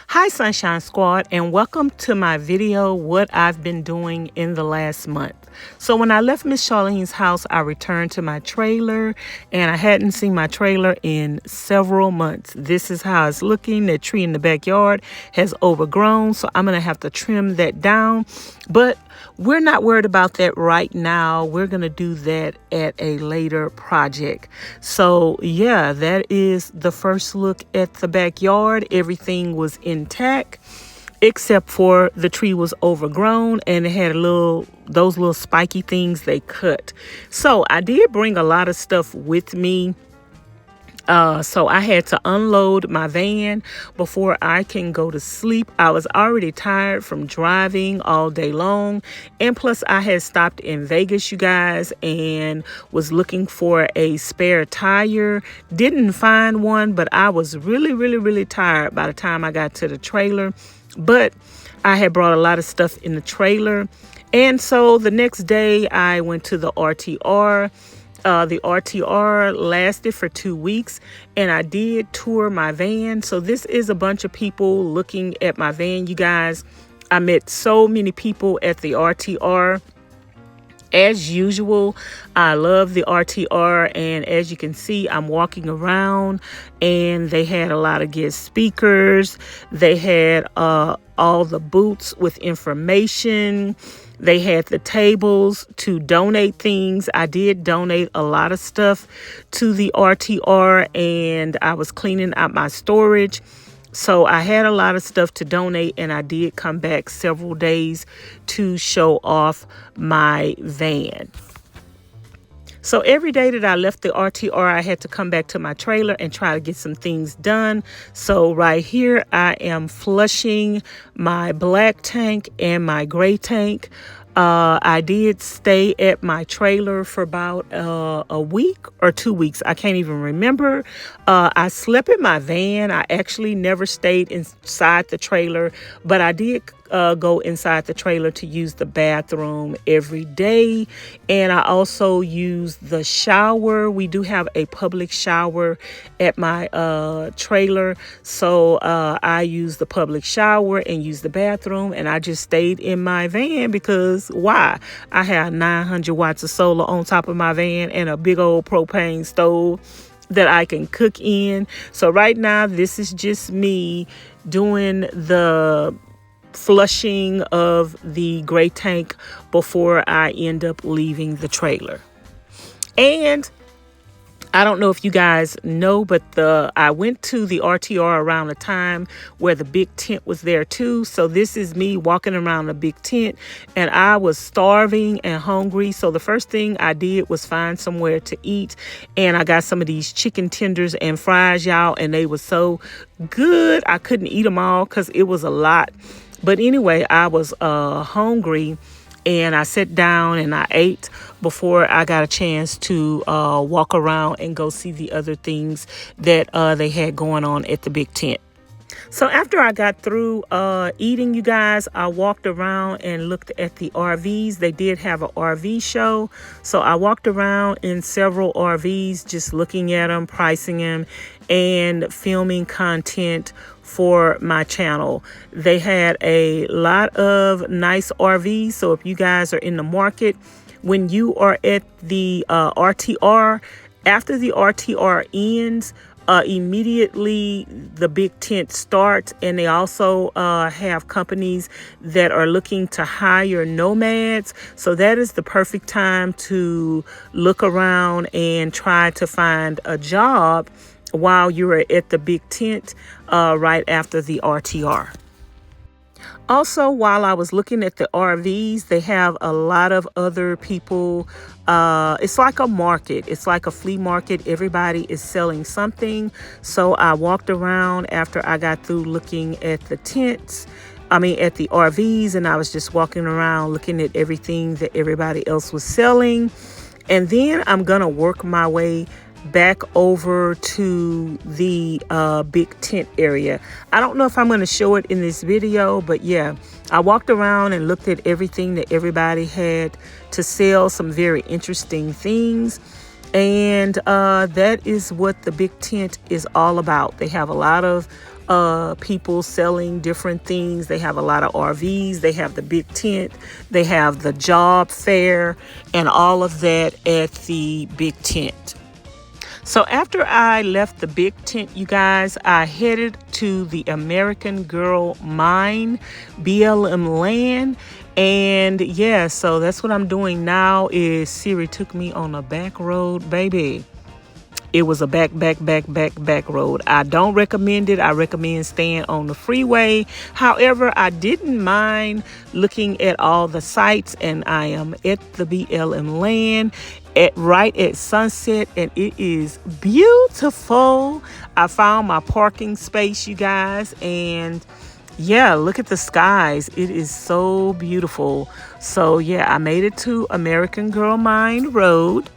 Hi Sunshine Squad, and welcome to my video, what I've been doing in the last month. So when I left Miss Charlene's house, I returned to my trailer, and I hadn't seen my trailer in several months. This is how it's looking. The tree in the backyard has overgrown, so I'm gonna have to trim that down, but we're not worried about that right now. We're gonna do that at a later project. So yeah, that is the first look at the backyard. Everything was intact except for the tree was overgrown and it had those little spiky things they cut. So I did bring a lot of stuff with me. So I had to unload my van before I can go to sleep. I was already tired from driving all day long. And plus I had stopped in Vegas, you guys, and was looking for a spare tire. Didn't find one, but I was really tired by the time I got to the trailer. But I had brought a lot of stuff in the trailer. And so the next day I went to the RTR. The RTR lasted for 2 weeks, and I did tour my van. So this is a bunch of people looking at my van, you guys. I met so many people at the RTR. As usual, I love the RTR, and as you can see, I'm walking around, and they had a lot of guest speakers. They had all the booths with information. They had the tables to donate things. I did donate a lot of stuff to the RTR, and I was cleaning out my storage. So I had a lot of stuff to donate, and I did come back several days to show off my van. So every day that I left the RTR, I had to come back to my trailer and try to get some things done. So right here, I am flushing my black tank and my gray tank. I did stay at my trailer for about a week or 2 weeks. I can't even remember. I slept in my van. I actually never stayed inside the trailer, but I did go inside the trailer to use the bathroom every day. And I also use the shower. We do have a public shower at my trailer. So I use the public shower and use the bathroom. And I just stayed in my van because why? I have 900 watts of solar on top of my van and a big old propane stove that I can cook in. So right now, this is just me doing the flushing of the gray tank before I end up leaving the trailer. And I don't know if you guys know, but I went to the RTR around the time where the big tent was there too. So this is me walking around the big tent, and I was starving and hungry. So the first thing I did was find somewhere to eat, and I got some of these chicken tenders and fries, y'all, and they were so good. I couldn't eat them all because it was a lot. But anyway, I was hungry, and I sat down and I ate before I got a chance to walk around and go see the other things that they had going on at the big tent. So after I got through eating, you guys, I walked around and looked at the RVs. They did have an RV show. So I walked around in several RVs, just looking at them, pricing them, and filming content for my channel. They had a lot of nice RVs. So if you guys are in the market, when you are at the RTR, after the RTR ends, immediately the big tent starts, and they also have companies that are looking to hire nomads. So that is the perfect time to look around and try to find a job while you're at the big tent right after the RTR. Also, while I was looking at the RVs, they have a lot of other people. It's like a market. It's like a flea market. Everybody is selling something. So I walked around after I got through looking at the tents. At the RVs, and I was just walking around looking at everything that everybody else was selling. And then I'm going to work my way back over to the big tent area. I don't know if I'm going to show it in this video, but yeah, I walked around and looked at everything that everybody had to sell, some very interesting things. And that is what the big tent is all about. They have a lot of people selling different things. They have a lot of RVs. They have the big tent. They have the job fair and all of that at the big tent. So after I left the big tent, you guys, I headed to the American Girl Mine, BLM land. And yeah, so that's what I'm doing now. Is Siri took me on a back road, baby. It was a back road. I don't recommend it. I recommend staying on the freeway. However, I didn't mind looking at all the sights, and I am at the BLM land right at sunset, and it is beautiful. I found my parking space, you guys, and yeah, look at the skies. It is so beautiful. So yeah, I made it to American Girl Mine Road.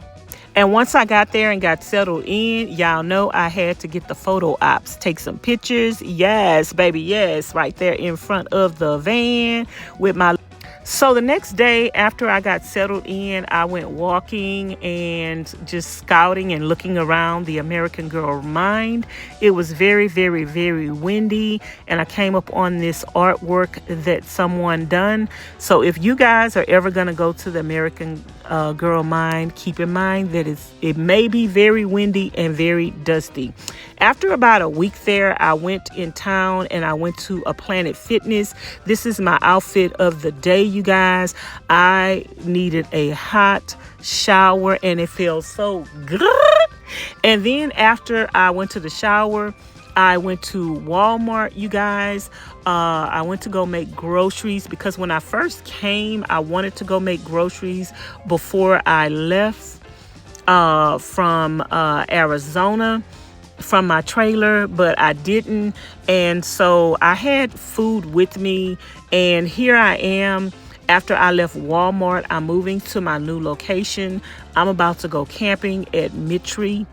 And once I got there and got settled in, y'all know I had to get the photo ops, take some pictures. Yes, baby, yes, right there in front of the van with my... So the next day after I got settled in, I went walking and just scouting and looking around the American Girl Mine. It was very, very, very windy, and I came up on this artwork that someone done. So if you guys are ever going to go to the American Girl Mine, keep in mind that it may be very windy and very dusty. After about a week there, I went in town and I went to a Planet Fitness. This is my outfit of the day, you guys. I needed a hot shower and it feels so good. And then after I went to the shower, I went to Walmart, you guys. I went to go make groceries because when I first came, I wanted to go make groceries before I left from Arizona, from my trailer, but I didn't. And so I had food with me, and here I am. After I left Walmart, I'm moving to my new location. I'm about to go camping at Mitry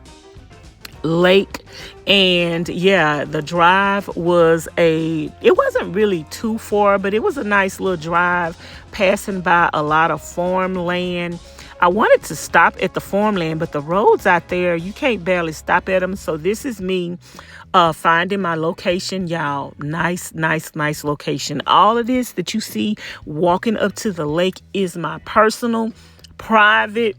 Lake. And yeah, the drive was it wasn't really too far, but it was a nice little drive, passing by a lot of farmland. I wanted to stop at the farmland, but the roads out there, you can't barely stop at them. So this is me finding my location, y'all. Nice location. All of this that you see walking up to the lake is my personal private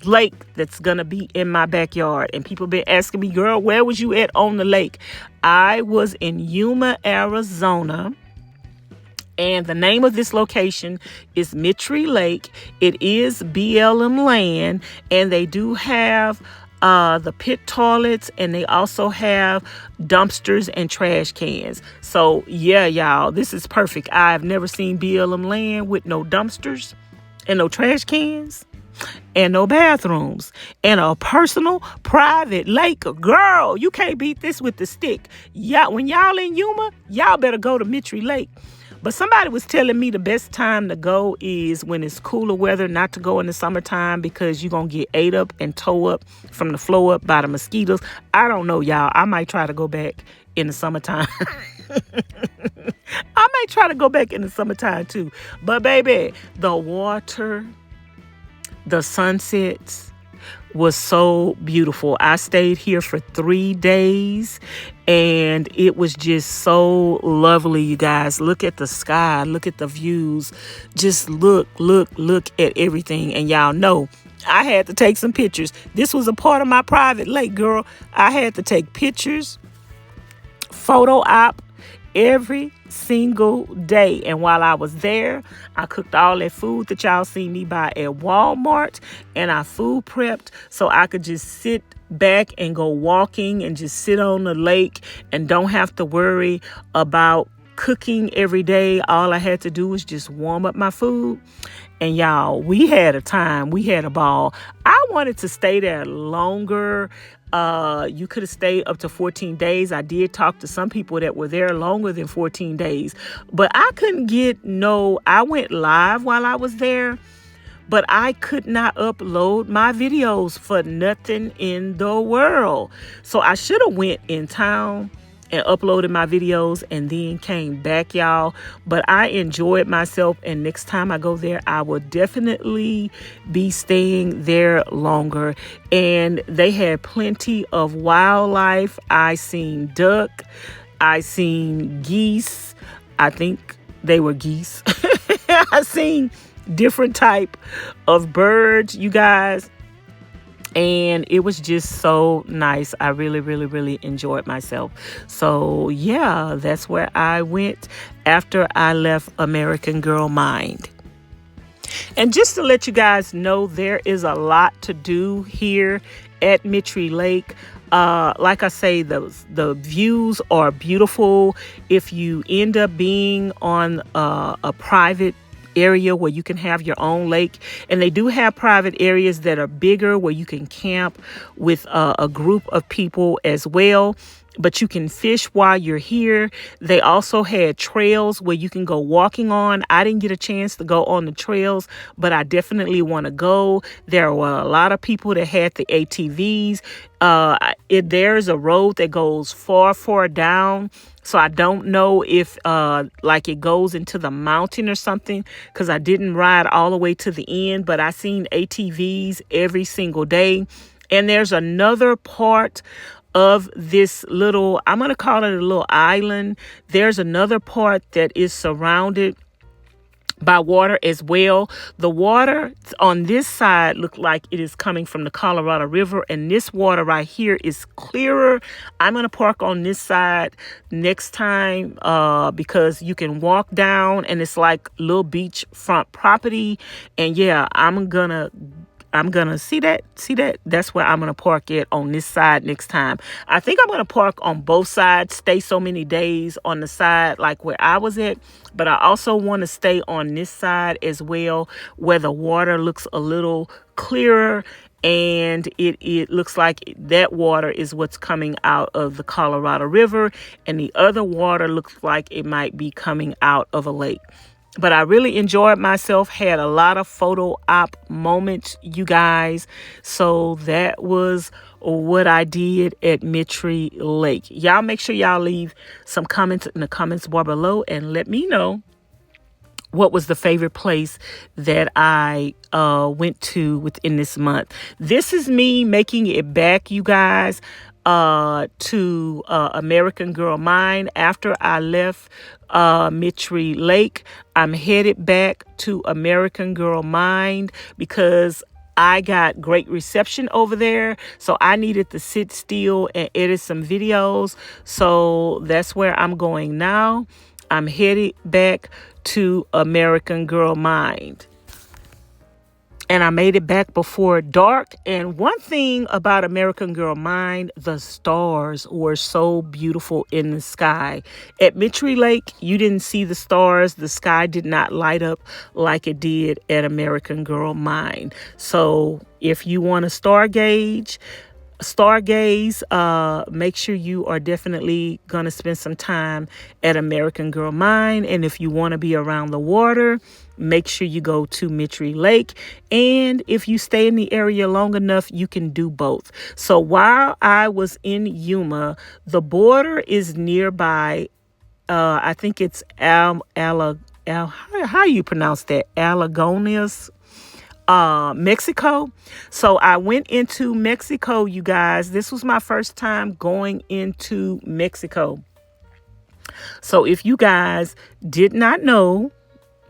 lake that's gonna be in my backyard. And people been asking me, girl, where was you at on the lake? I was in Yuma, Arizona. And the name of this location is Mitry Lake. It is BLM land, and they do have the pit toilets, and they also have dumpsters and trash cans. So yeah, y'all, this is perfect. I've never seen BLM land with no dumpsters and no trash cans and no bathrooms and a personal private lake. Girl, you can't beat this with the stick. Yeah, when y'all in Yuma, y'all better go to Mitry Lake. But somebody was telling me the best time to go is when it's cooler weather, not to go in the summertime because you're going to get ate up and toe up from the flow up by the mosquitoes. I don't know, y'all. I might try to go back in the summertime. I might try to go back in the summertime too. But baby, the water, the sunsets was so beautiful. I stayed here for 3 days and it was just so lovely, you guys. Look at the sky, look at the views. Just look at everything. And y'all know I had to take some pictures. This was a part of my private lake, girl. I had to take pictures, photo op every single day. And while I was there, I cooked all that food that y'all see me buy at Walmart, and I food prepped so I could just sit back and go walking and just sit on the lake and don't have to worry about cooking every day. All I had to do was just warm up my food. And y'all, we had a time. We had a ball. I wanted to stay there longer. You could have stayed up to 14 days. I did talk to some people that were there longer than 14 days, but I couldn't I went live while I was there, but I could not upload my videos for nothing in the world. So I should have went in town and uploaded my videos and then came back, y'all. But I enjoyed myself, and next time I go there, I will definitely be staying there longer. And they had plenty of wildlife. I seen duck, I seen geese. I think they were geese. I seen different type of birds, you guys. And it was just so nice. I really, really, really enjoyed myself. So yeah, that's where I went after I left American Girl Mind. And just to let you guys know, there is a lot to do here at Mitry Lake. Like I say, the views are beautiful. If you end up being on a private area where you can have your own lake, and they do have private areas that are bigger where you can camp with a group of people as well, but you can fish while you're here. They also had trails where you can go walking on. I didn't get a chance to go on the trails, but I definitely want to go. There were a lot of people that had the ATVs. There's a road that goes far down. So I don't know if like it goes into the mountain or something, because I didn't ride all the way to the end, but I seen ATVs every single day. And there's another part of this little, I'm going to call it a little island. There's another part that is surrounded by water as well. The water on this side look like it is coming from the Colorado River, and this water right here is clearer. I'm going to park on this side next time because you can walk down and it's like little beachfront property. And yeah, I'm gonna see that. That's where I'm gonna park it, on this side next time. I think I'm gonna park on both sides, stay so many days on the side like where I was at, but I also want to stay on this side as well, where the water looks a little clearer, and it looks like that water is what's coming out of the Colorado River, and the other water looks like it might be coming out of a lake. But I really enjoyed myself, had a lot of photo op moments, you guys. So that was what I did at Mitry Lake. Y'all make sure y'all leave some comments in the comments bar below and let me know what was the favorite place that I went to within this month. This is me making it back, you guys, to American Girl Mind. After I left Mitry Lake, I'm headed back to American Girl Mind because I got great reception over there. So I needed to sit still and edit some videos. So that's where I'm going now. I'm headed back to American Girl Mind. And I made it back before dark. And one thing about American Girl Mind, the stars were so beautiful in the sky. At Mitry Lake, you didn't see the stars. The sky did not light up like it did at American Girl Mind. So if you want to stargaze, make sure you are definitely going to spend some time at American Girl Mind. And if you want to be around the water, make sure you go to Mitry Lake. And if you stay in the area long enough, you can do both. So while I was in Yuma, the border is nearby. I think it's how you pronounce that? Alagoas, Mexico. So I went into Mexico, you guys. This was my first time going into Mexico. So if you guys did not know,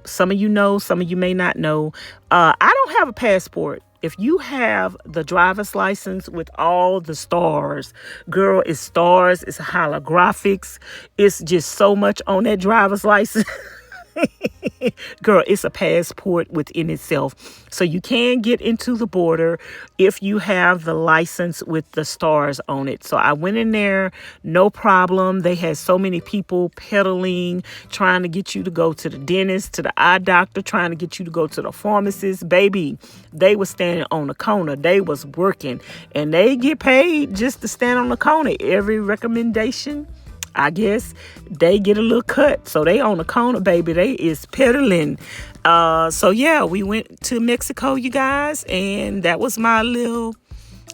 some of you know, some of you may not know, I don't have a passport. If you have the driver's license with all the stars, girl, it's stars, it's holographics, it's just so much on that driver's license. Girl, it's a passport within itself. So you can get into the border if you have the license with the stars on it. So I went in there, no problem. They had so many people peddling, trying to get you to go to the dentist, to the eye doctor, trying to get you to go to the pharmacist. Baby, they were standing on the corner. They was working, and they get paid just to stand on the corner. Every recommendation, I guess, they get a little cut. So they on the corner, baby. They is peddling. So yeah, we went to Mexico, you guys, and that was my little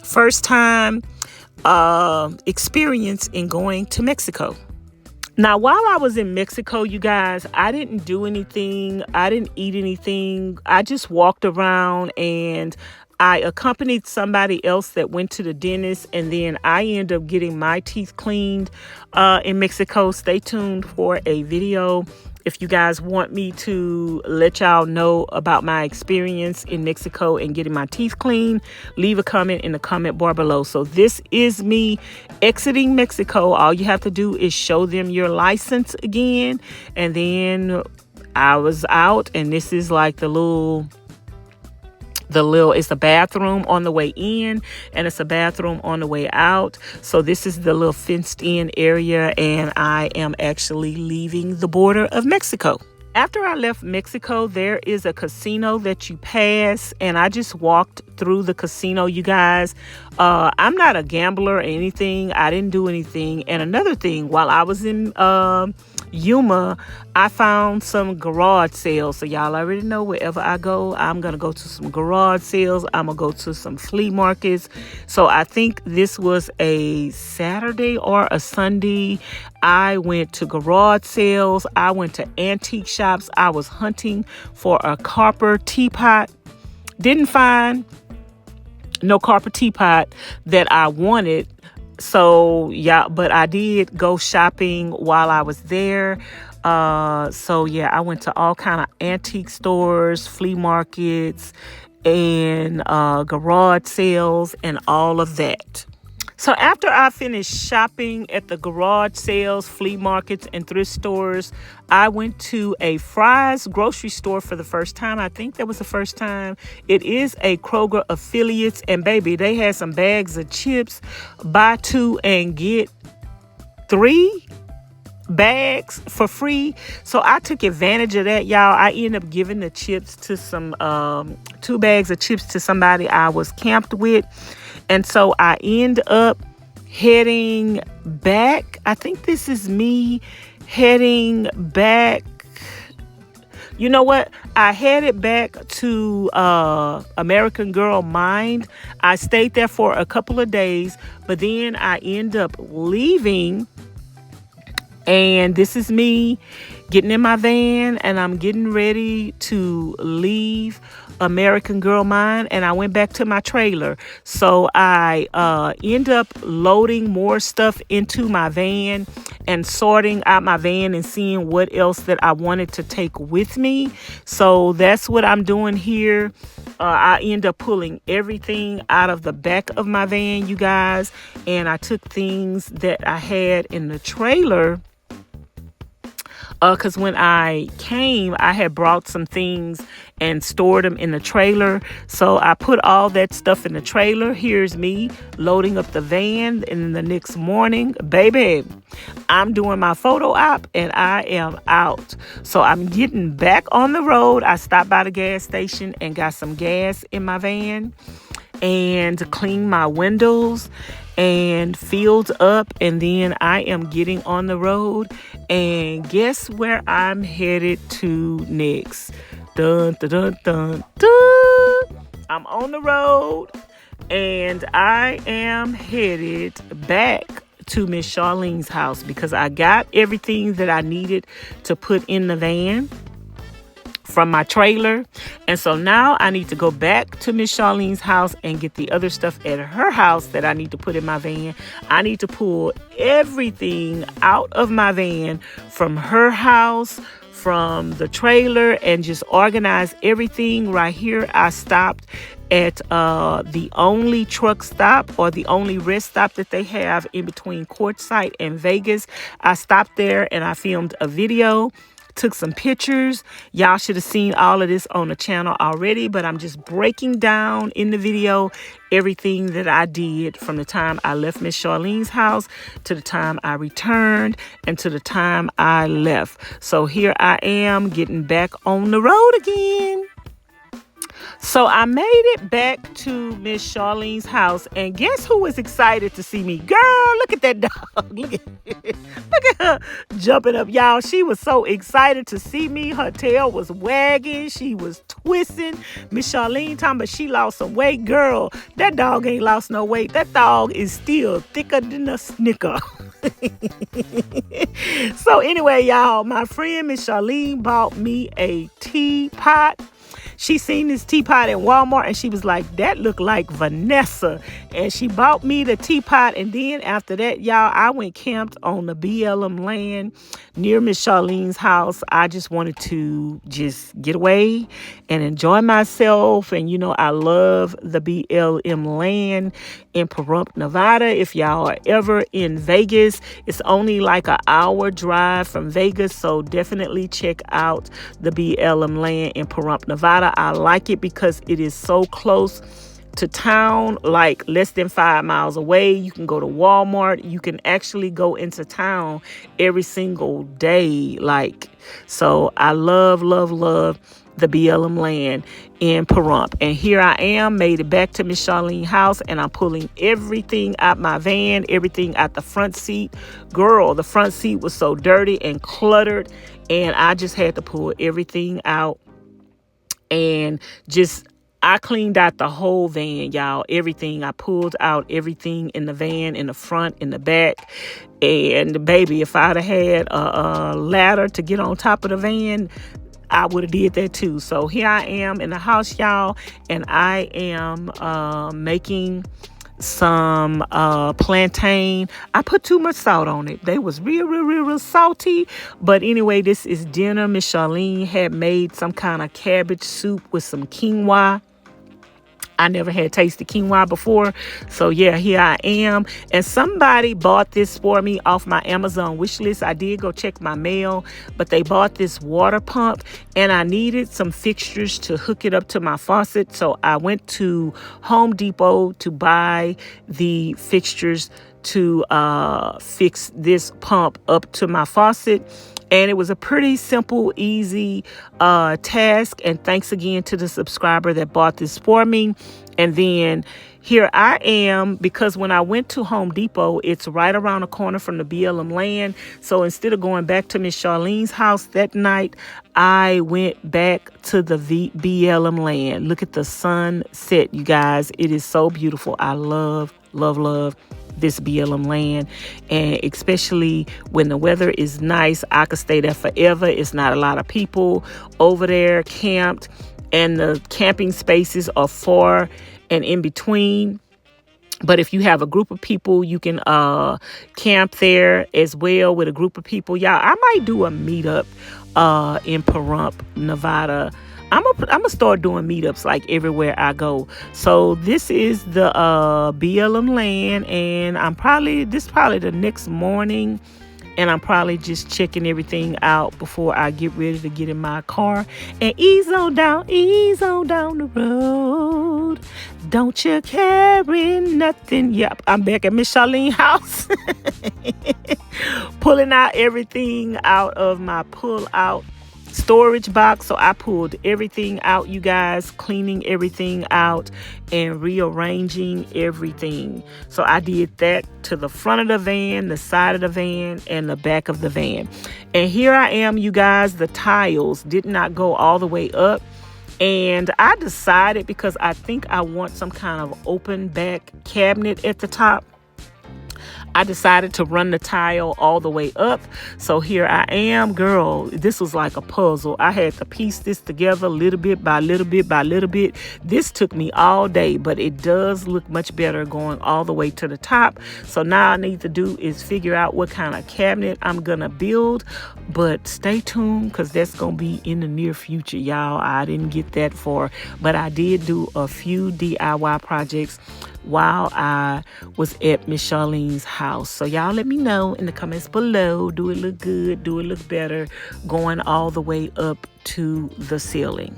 first time experience in going to Mexico. Now, while I was in Mexico, you guys, I didn't do anything. I didn't eat anything. I just walked around and I accompanied somebody else that went to the dentist, and then I ended up getting my teeth cleaned in Mexico. Stay tuned for a video if you guys want me to let y'all know about my experience in Mexico and getting my teeth cleaned. Leave a comment in the comment bar below. So this is me exiting Mexico. All you have to do is show them your license again, and then I was out, and this is like it's a bathroom on the way in, and it's a bathroom on the way out. So this is the little fenced in area, and I am actually leaving the border of Mexico. After I left Mexico, there is a casino that you pass, and I just walked through the casino, you guys. I'm not a gambler or anything. I didn't do anything. And another thing, while I was in Yuma, I found some garage sales. So y'all already know, wherever I go, I'm going to go to some garage sales. I'm going to go to some flea markets. So I think this was a Saturday or a Sunday. I went to garage sales. I went to antique shops. I was hunting for a copper teapot. Didn't find no copper teapot that I wanted. So yeah, but I did go shopping while I was there. So yeah, I went to all kind of antique stores, flea markets, and garage sales and all of that. So after I finished shopping at the garage sales, flea markets, and thrift stores, I went to a Fry's grocery store for the first time. I think that was the first time. It is a Kroger affiliate, and baby, they had some bags of chips. Buy 2 and get 3 bags for free. So I took advantage of that, y'all. I ended up giving the chips to some 2 bags of chips to somebody I was camped with. And so I end up heading back. I think this is me heading back. You know what? I headed back to American Girl Mind. I stayed there for a couple of days, but then I end up leaving. And this is me getting in my van, and I'm getting ready to leave American Girl Mind, and I went back to my trailer. So I end up loading more stuff into my van and sorting out my van and seeing what else that I wanted to take with me. So that's what I'm doing here. I end up pulling everything out of the back of my van, you guys, and I took things that I had in the trailer. Because when I came, I had brought some things and stored them in the trailer. So I put all that stuff in the trailer. Here's me loading up the van. And the next morning, baby, I'm doing my photo op and I am out. So I'm getting back on the road. I stopped by the gas station and got some gas in my van and cleaned my windows and filled up, and then I am getting on the road, and guess where I'm headed to next? Dun, dun, dun, dun, dun. I'm on the road, and I am headed back to Miss Charlene's house because I got everything that I needed to put in the van from my trailer. And so now I need to go back to Miss Charlene's house and get the other stuff at her house that I need to put in my van. I need to pull everything out of my van from her house, from the trailer, and just organize everything. Right here, I stopped at the only truck stop or the only rest stop that they have in between Quartzsite and Vegas. I stopped there and I filmed a video. Took some pictures. Y'all should have seen all of this on the channel already, but I'm just breaking down in the video everything that I did from the time I left Miss Charlene's house to the time I returned and to the time I left. So here I am getting back on the road again. So I made it back to Miss Charlene's house, and guess who was excited to see me? Girl, look at that dog. Look at her jumping up, y'all. She was so excited to see me. Her tail was wagging. She was twisting. Miss Charlene talking about she lost some weight. Girl, that dog ain't lost no weight. That dog is still thicker than a Snicker. So anyway, y'all, my friend Miss Charlene bought me a teapot. she seen this teapot at Walmart and she was like, that looked like Vanessa. And she bought me the teapot. And then after that, y'all, I went camped on the BLM land near Miss Charlene's house. I just wanted to just get away and enjoy myself. And, you know, I love the BLM land in Pahrump, Nevada. If y'all are ever in Vegas, it's only like an hour drive from Vegas. So definitely check out the BLM land in Pahrump, Nevada. I like it because it is so close to town, like less than 5 miles away. You can go to Walmart. You can actually go into town every single day. Like, so I love the BLM land in Pahrump. And here I am, made it back to Miss Charlene's house, and I'm pulling everything out my van, everything out the front seat. Girl, the front seat was so dirty and cluttered, and I just had to pull everything out. And just, I cleaned out the whole van, y'all. Everything. I pulled out everything in the van, in the front, in the back. And baby, if I'd have had a ladder to get on top of the van, I would have did that too. So here I am in the house, y'all, and I am making some plantain. I put too much salt on it. They was real salty. But anyway, this is dinner. Miss Charlene had made some kind of cabbage soup with some quinoa. I never had tasted quinoa before. So yeah, here I am. And somebody bought this for me off my Amazon wish list. I did go check my mail, but they bought this water pump and I needed some fixtures to hook it up to my faucet. So I went to Home Depot to buy the fixtures to fix this pump up to my faucet. And it was a pretty simple, easy task. And thanks again to the subscriber that bought this for me. And then here I am, because when I went to Home Depot, it's right around the corner from the BLM land. So instead of going back to Miss Charlene's house that night, I went back to the BLM land. Look at the sunset, you guys. It is so beautiful. I love this BLM land, and especially when the weather is nice, I could stay there forever. It's not a lot of people over there camped, and the camping spaces are far and in between. But if you have a group of people, you can camp there as well with a group of people. Y'all, I might do a meetup in Pahrump, Nevada. I'm gonna start doing meetups like everywhere I go. So this is the BLM land, and this is probably the next morning, and I'm probably just checking everything out before I get ready to get in my car and ease on down the road. Don't you carry nothing. Yep, I'm back at Miss Charlene's house. Pulling out everything out of my pull-out storage box. So I pulled everything out, you guys, cleaning everything out and rearranging everything. So I did that to the front of the van, the side of the van, and the back of the van. And here I am, you guys. The tiles did not go all the way up. And I decided, because I think I want some kind of open back cabinet at the top, I decided to run the tile all the way up. So here I am, girl. This was like a puzzle. I had to piece this together little bit by little bit by little bit. This took me all day, but it does look much better going all the way to the top. So now I need to do is figure out what kind of cabinet I'm gonna build. But stay tuned, because that's gonna be in the near future, y'all. I didn't get that far, but I did do a few DIY projects while I was at Miss Charlene's house. So y'all let me know in the comments below. Do it look good? Do it look better going all the way up to the ceiling?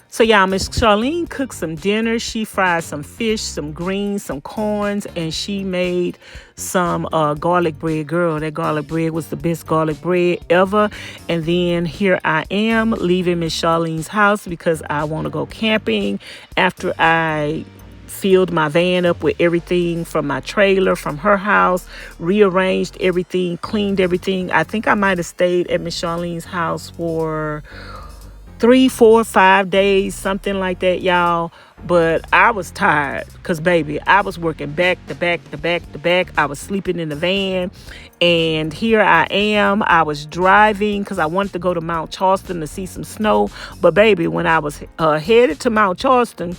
So y'all, Miss Charlene cooked some dinner. She fried some fish, some greens, some corns, and she made some garlic bread. Girl, that garlic bread was the best garlic bread ever. And then here I am leaving Miss Charlene's house because I want to go camping after I filled my van up with everything from my trailer, from her house, rearranged everything, cleaned everything. I think I might have stayed at Miss Charlene's house for 3, 4, 5 days, something like that, y'all. But I was tired because, baby, I was working back to back to back to back. I was sleeping in the van. And here I am. I was driving because I wanted to go to Mount Charleston to see some snow. But, baby, when I was headed to Mount Charleston,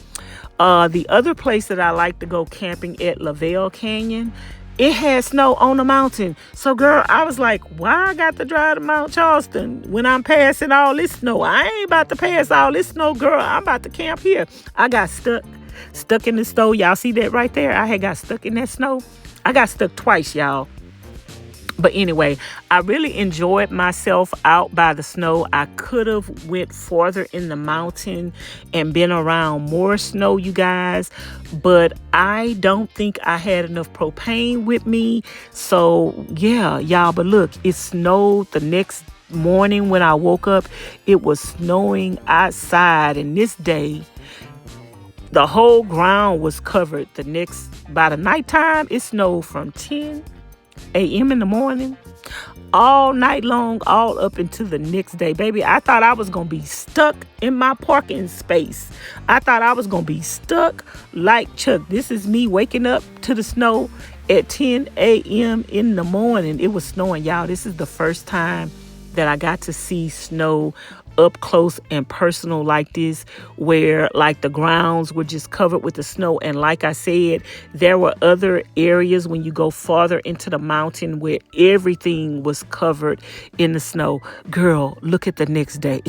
the other place that I like to go camping at Lavelle Canyon, it had snow on the mountain. So, girl, I was like, why I got to drive to Mount Charleston when I'm passing all this snow? I ain't about to pass all this snow, girl. I'm about to camp here. I got stuck in the snow. Y'all see that right there? I had got stuck in that snow. I got stuck twice, y'all. But anyway, I really enjoyed myself out by the snow. I could have went farther in the mountain and been around more snow, you guys. But I don't think I had enough propane with me. So, yeah, y'all. But look, it snowed the next morning when I woke up. It was snowing outside. And this day, the whole ground was covered. By the nighttime, it snowed from 10 a.m. in the morning all night long, all up into the next day. Baby, I thought I was going to be stuck in my parking space. I thought I was going to be stuck like Chuck. This is me waking up to the snow at 10 a.m. in the morning. It was snowing, y'all. This is the first time that I got to see snow up close and personal like this, where like the grounds were just covered with the snow. And like I said, there were other areas when you go farther into the mountain where everything was covered in the snow. Girl, look at the next day.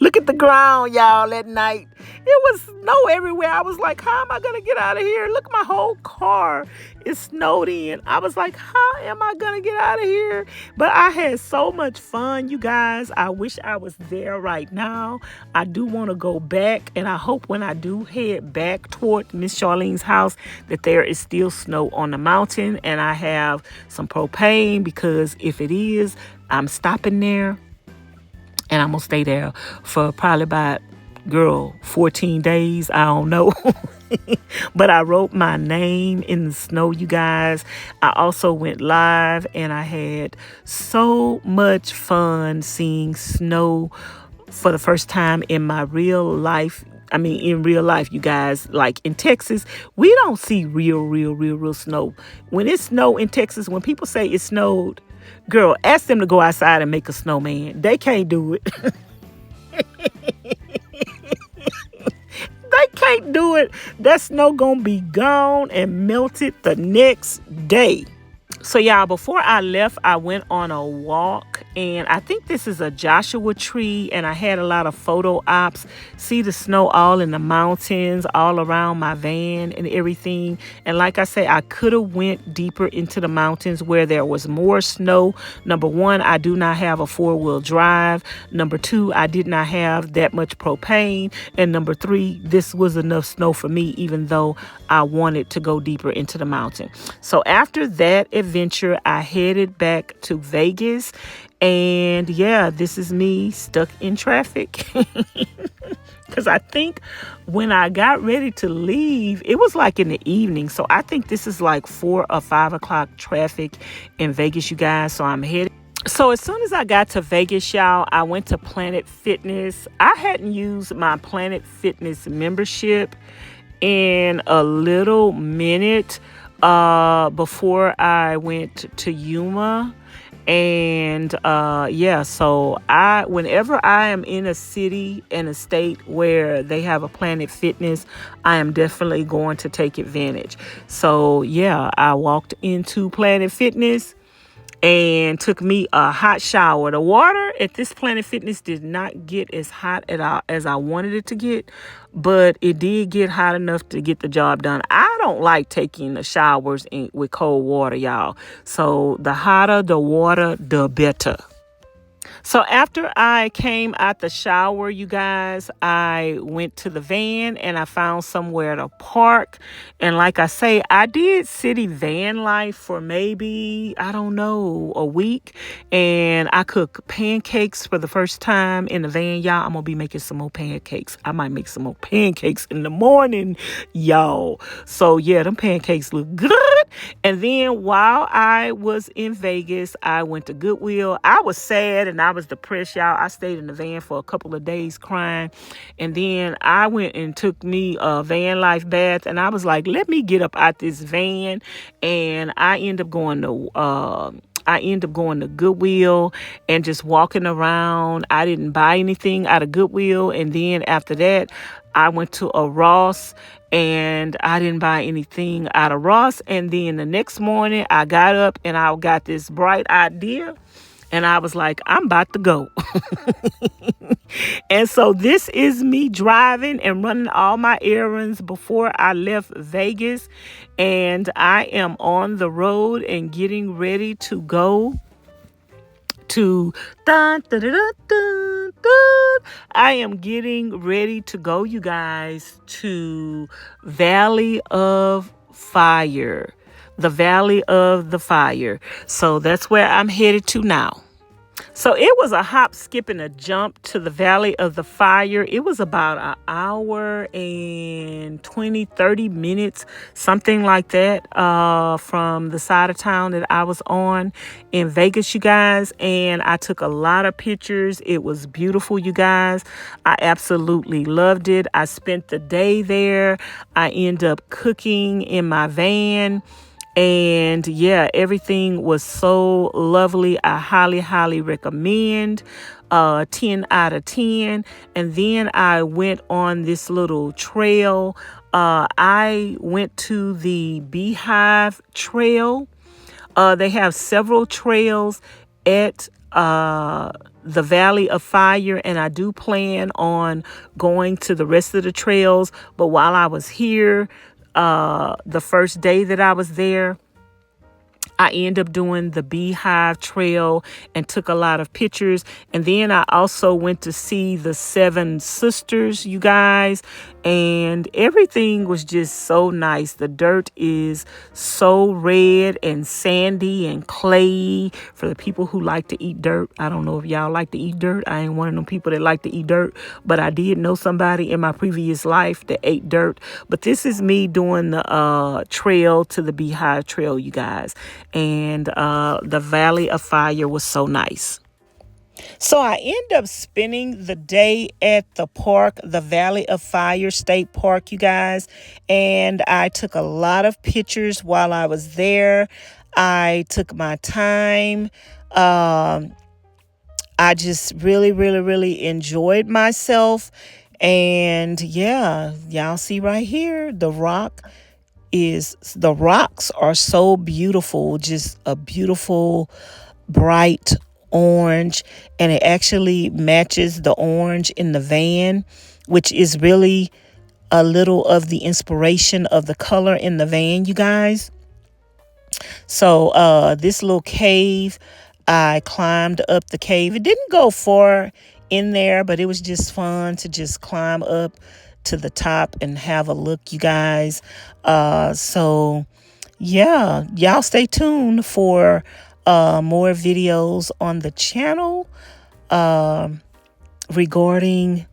Look at the ground, y'all, at night. It was snow everywhere. I was like, how am I going to get out of here? Look, my whole car is snowed in. I was like, how am I going to get out of here? But I had so much fun, you guys. I wish I was there right now. I do want to go back, and I hope when I do head back toward Miss Charlene's house that there is still snow on the mountain, and I have some propane, because if it is, I'm stopping there. And I'm going to stay there for probably about, 14 days. I don't know. But I wrote my name in the snow, you guys. I also went live, and I had so much fun seeing snow for the first time in my real life. I mean, in real life, you guys. Like in Texas, we don't see real snow. When it's snow in Texas, when people say it snowed, girl, ask them to go outside and make a snowman. They can't do it. They can't do it. That snow gonna be gone and melted the next day. So, y'all, before I left, I went on a walk, and I think this is a Joshua tree, and I had a lot of photo ops. See the snow all in the mountains, all around my van and everything. And like I say, I could have went deeper into the mountains where there was more snow. Number one, I do not have a 4-wheel drive. Number two, I did not have that much propane. And number three, this was enough snow for me, even though I wanted to go deeper into the mountain. So after that adventure, I headed back to Vegas, and yeah, this is me stuck in traffic. Because I think when I got ready to leave, it was like in the evening. So I think this is like 4 or 5 o'clock traffic in Vegas, you guys. So I'm headed. So as soon as I got to Vegas, y'all, I went to Planet Fitness. I hadn't used my Planet Fitness membership in a little minute before I went to Yuma. And so whenever I am in a city and a state where they have a Planet Fitness, I am definitely going to take advantage. So yeah, I walked into Planet Fitness and took me a hot shower. The water at this Planet Fitness did not get as hot as I wanted it to get, but it did get hot enough to get the job done. I don't like taking the showers with cold water, y'all. So the hotter the water, the better. So after I came out the shower, you guys, I went to the van and I found somewhere to park. And like I say, I did city van life for maybe, I don't know, a week. And I cooked pancakes for the first time in the van, y'all. I'm going to be making some more pancakes. I might make some more pancakes in the morning, y'all. So yeah, them pancakes look good. And then while I was in Vegas, I went to Goodwill. I was sad and and I was depressed, y'all. I stayed in the van for a couple of days crying. And then I went and took me a van life bath. And I was like, let me get up out this van. And I end up going to Goodwill and just walking around. I didn't buy anything out of Goodwill. And then after that, I went to a Ross and I didn't buy anything out of Ross. And then the next morning I got up and I got this bright idea. And I was like, I'm about to go. And so this is me driving and running all my errands before I left Vegas. And I am on the road and getting ready to go to I am getting ready to go, you guys, to Valley of Fire. The Valley of the Fire. So that's where I'm headed to now. So it was a hop, skip, and a jump to the Valley of the Fire. It was about an hour and 20-30 minutes, something like that, from the side of town that I was on in Vegas, you guys. And I took a lot of pictures. It was beautiful, you guys. I absolutely loved it. I spent the day there. I ended up cooking in my van. And yeah, everything was so lovely. I highly recommend. 10 out of 10. And then I went on this little trail. I went to the Beehive Trail. They have several trails at the Valley of Fire, and I do plan on going to the rest of the trails. But while I was here, the first day that I was there, I ended up doing the Beehive Trail and took a lot of pictures. And then I also went to see the Seven Sisters, you guys. And everything was just so nice. The dirt is so red and sandy and clayey for the people who like to eat dirt. I don't know if y'all like to eat dirt. I ain't one of them people that like to eat dirt. But I did know somebody in my previous life that ate dirt. But this is me doing the trail to the Beehive Trail, you guys. And the Valley of Fire was so nice. So I end up spending the day at the park, the Valley of Fire State Park, you guys. And I took a lot of pictures while I was there. I took my time. I just really enjoyed myself. And yeah, y'all see right here, the rocks are so beautiful, just a beautiful bright orange, and it actually matches the orange in the van, which is really a little of the inspiration of the color in the van, you guys. So this little cave, I climbed up the cave. It didn't go far in there, but it was just fun to just climb up to the top and have a look, you guys. So yeah, y'all stay tuned for more videos on the channel regarding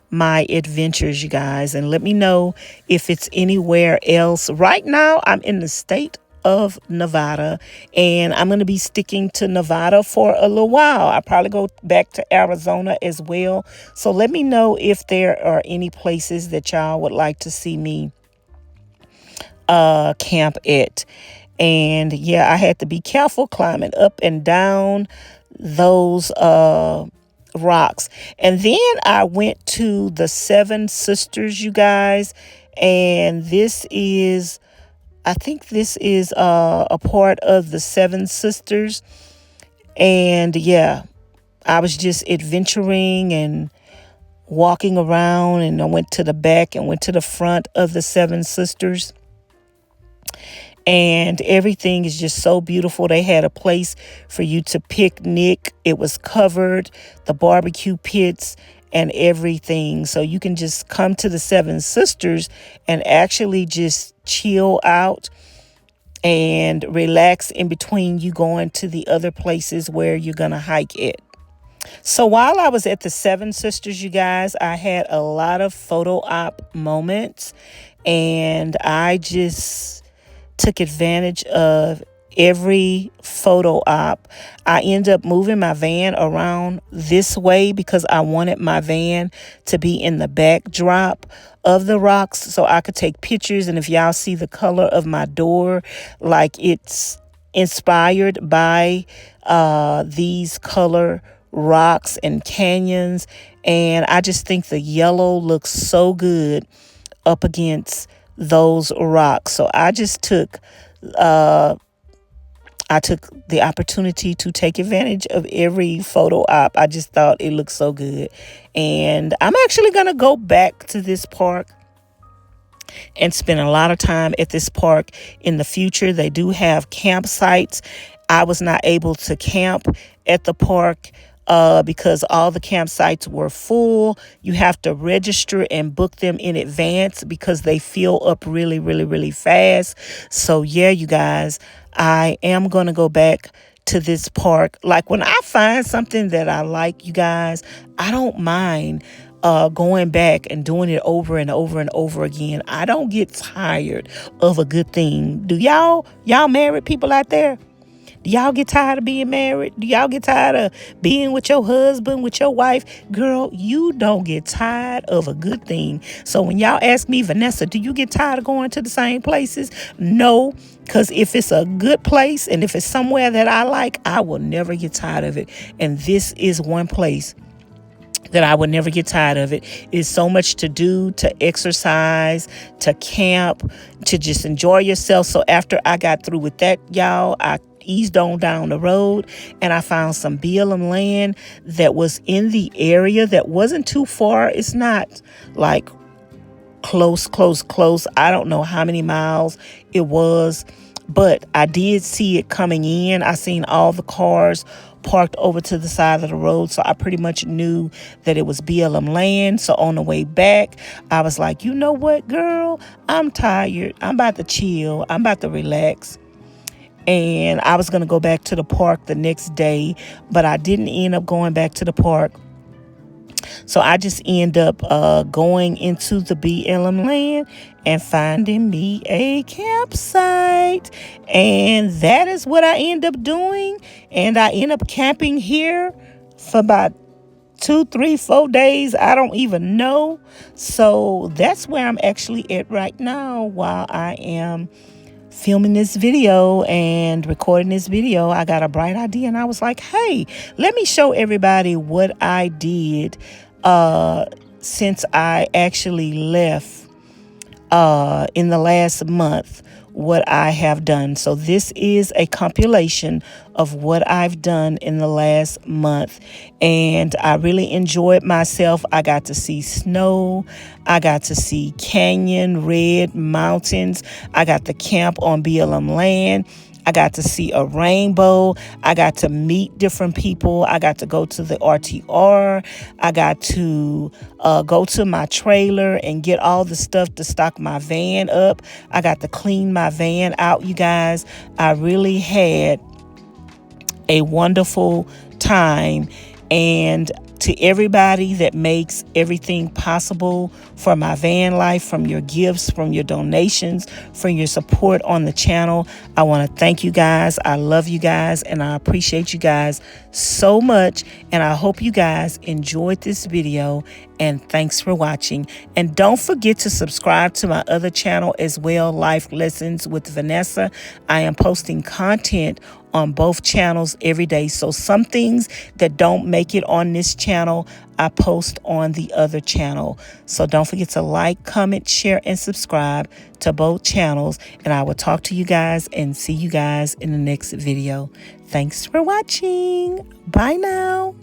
my adventures, you guys. And let me know if it's anywhere else. Right now, I'm in the state of Nevada, and I'm going to be sticking to Nevada for a little while. I'll probably go back to Arizona as well. So let me know if there are any places that y'all would like to see me camp at. And yeah, I had to be careful climbing up and down those rocks. And then I went to the Seven Sisters, you guys. And I think this is a part of the Seven Sisters. And yeah, I was just adventuring and walking around. And I went to the back and went to the front of the Seven Sisters. And everything is just so beautiful. They had a place for you to picnic. It was covered, the barbecue pits and everything. So you can just come to the Seven Sisters and actually just chill out and relax in between you going to the other places where you're going to hike it. So while I was at the Seven Sisters, you guys, I had a lot of photo op moments, and I just took advantage of every photo op. I end up moving my van around this way because I wanted my van to be in the backdrop of the rocks so I could take pictures. And if y'all see the color of my door, like it's inspired by these color rocks and canyons. And I just think the yellow looks so good up against those rocks. So I just took the opportunity to take advantage of every photo op. I just thought it looked so good. And I'm actually going to go back to this park and spend a lot of time at this park in the future. They do have campsites. I was not able to camp at the park because all the campsites were full. You have to register and book them in advance because they fill up really, really, really fast. So yeah, you guys, I am going to go back to this park. Like when I find something that I like, you guys, I don't mind going back and doing it over and over and over again. I don't get tired of a good thing. Do y'all married people out there? Do y'all get tired of being married? Do y'all get tired of being with your husband, with your wife? Girl, you don't get tired of a good thing. So when y'all ask me, Vanessa, do you get tired of going to the same places? No, because if it's a good place and if it's somewhere that I like, I will never get tired of it. And this is one place that I would never get tired of. It is so much to do, to exercise, to camp, to just enjoy yourself. So after I got through with that, y'all, I eased on down the road and I found some BLM land that was in the area that wasn't too far. It's not like close. I don't know how many miles it was, but I did see it coming in. I seen all the cars parked over to the side of the road. So I pretty much knew that it was BLM land. So on the way back, I was like, you know what, girl, I'm tired. I'm about to chill. I'm about to relax. And I was going to go back to the park the next day, but I didn't end up going back to the park. So I just end up going into the BLM land and finding me a campsite. And that is what I end up doing. And I end up camping here for about 2, 3, 4 days. I don't even know. So that's where I'm actually at right now while I am filming this video and recording this video. I got a bright idea and I was like, hey, let me show everybody what I did since I actually left in the last month, what I have done. So this is a compilation of what I've done in the last month, and I really enjoyed myself. I got to see snow. I got to see canyon, red mountains. I got to camp on BLM land. I got to see a rainbow. I got to meet different people. I got to go to the RTR. I got to go to my trailer and get all the stuff to stock my van up. I got to clean my van out, you guys. I really had a wonderful time. And to everybody that makes everything possible for my van life, from your gifts, from your donations, from your support on the channel, I want to thank you guys. I love you guys and I appreciate you guys so much. And I hope you guys enjoyed this video, and thanks for watching. And don't forget to subscribe to my other channel as well, Life Lessons with Vanessa. I am posting content on both channels every day. So some things that don't make it on this channel, I post on the other channel. So don't forget to like, comment, share, and subscribe to both channels. And I will talk to you guys and see you guys in the next video. Thanks for watching. Bye now.